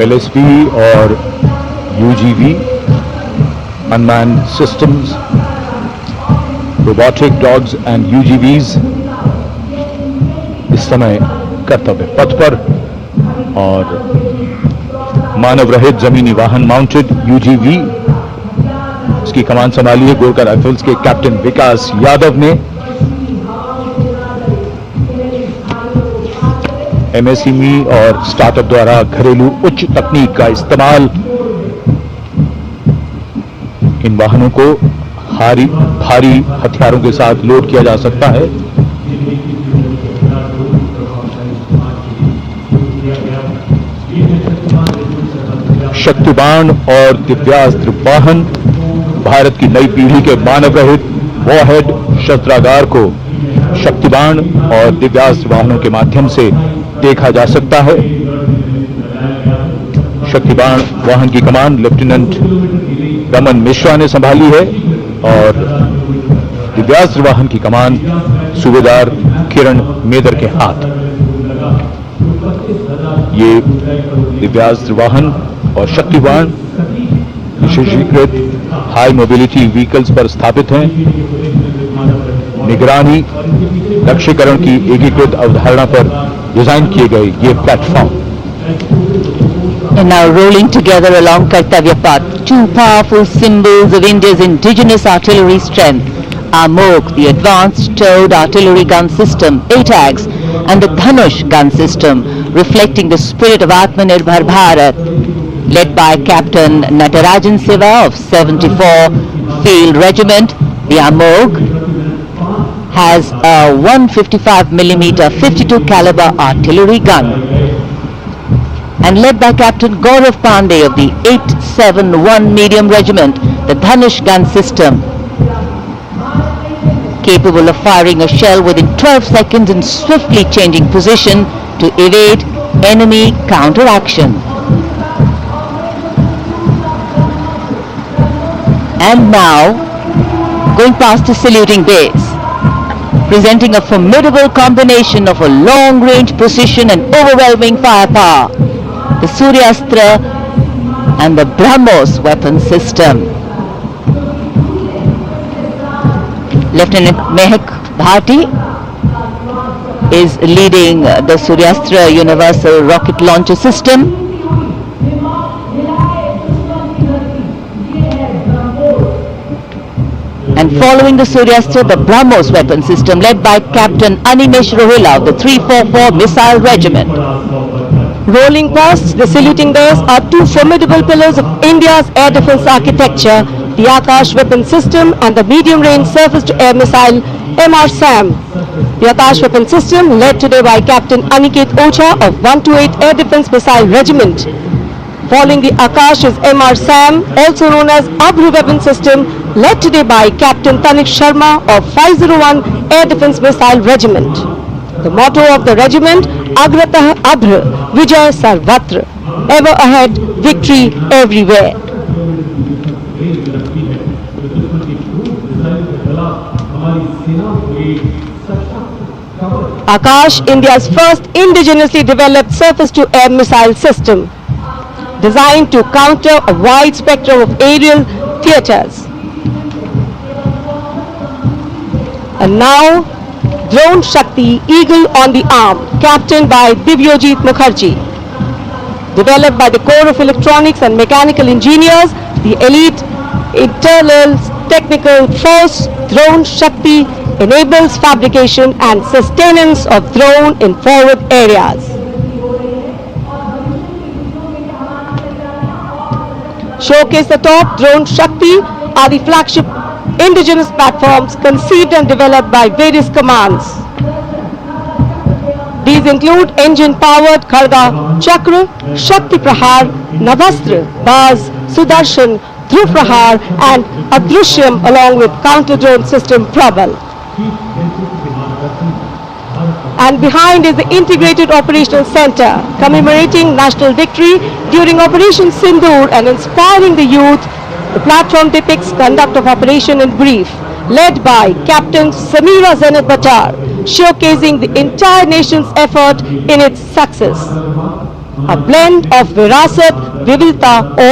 LSP और UGV, unmanned systems, robotic dogs and UGVs इस समय कर्तव्य पथ पर, और मानव रहित जमीनी वाहन माउंटेड UGV, इसकी कमान संभाली है गोरखा राइफल्स के कैप्टन विकास यादव ने। MSME और स्टार्टअप द्वारा घरेलू उच्च तकनीक का इस्तेमाल इन वाहनों को भारी हथियारों के साथ लोड किया जा सकता है। शक्तिबाण और दिव्यास्त्र वाहन, भारत की नई पीढ़ी के मानव रहित वॉरहेड शस्त्रागार को शक्तिबाण और दिव्यास्त्र वाहनों के माध्यम से देखा जा सकता है। शक्तिबाण वाहन की कमान लेफ्टिनेंट रमन मिश्रा ने संभाली है और दिव्यास्त्र वाहन की कमान सूबेदार किरण मेदर के हाथ। ये दिव्यास्त्र वाहन और शक्तिबाण विशेषीकृत हाई मोबिलिटी व्हीकल्स पर स्थापित हैं। निगरानी लक्ष्यकरण की एकीकृत अवधारणा पर डिजाइन किए गए ये platform. And now rolling together along Kartavya Path, two powerful symbols of India's indigenous artillery strength, AMOG, the Advanced Towed Artillery Gun System, ATAGS, and the Dhanush gun system, reflecting the spirit of Atmanirbhar Bharat. Led by Captain Natarajan Siva of 74 Field Regiment, the AMOG has a 155mm 52 caliber artillery gun. And led by Captain Gaurav Pandey of the 871 Medium Regiment, the Dhanush gun system, capable of firing a shell within 12 seconds and swiftly changing position to evade enemy counteraction. And now, going past the saluting base, presenting a formidable combination of a long-range precision and overwhelming firepower, the Suryastra and the BrahMos weapon system. Lieutenant Mehak Bhati is leading the Suryastra Universal Rocket Launcher System. And following the Suryastra, the BrahMos weapon system led by Captain Animesh Rohila of the 344 Missile Regiment. Rolling past the saluting bears are two formidable pillars of India's air defense architecture, the Akash weapon system and the medium-range surface-to-air missile MRSAM. The Akash weapon system led today by Captain Aniket Ocha of 128 Air Defense Missile Regiment. Following the Akash is MRSAM, also known as Abhr weapon system, led today by Captain Tanik Sharma of 501 Air Defense Missile Regiment. The motto of the regiment, Agratah Abhr, Vijay Sarvatra, ever ahead, victory everywhere. Akash, India's first indigenously developed surface-to-air missile system, designed to counter a wide spectrum of aerial theatres. And now, Drone Shakti Eagle on the Arm, captained by Divyojit Mukherjee. Developed by the Corps of Electronics and Mechanical Engineers, the elite internal technical force, Drone Shakti enables fabrication and sustenance of drone in forward areas. Showcase the top, Drone Shakti are the flagship indigenous platforms conceived and developed by various commands. These include engine-powered Kharga Chakra, Shakti Prahar, Navastra, Baz, Sudarshan, Dhruv Prahar and Adrishyam along with counter-drone system Prabal. And behind is the Integrated Operational Center, commemorating national victory during Operation Sindoor and inspiring the youth. The platform depicts conduct of operation in brief, led by Captain Samira Zenat Batar, showcasing the entire nation's effort in its success. a blend of Virasat, Vividta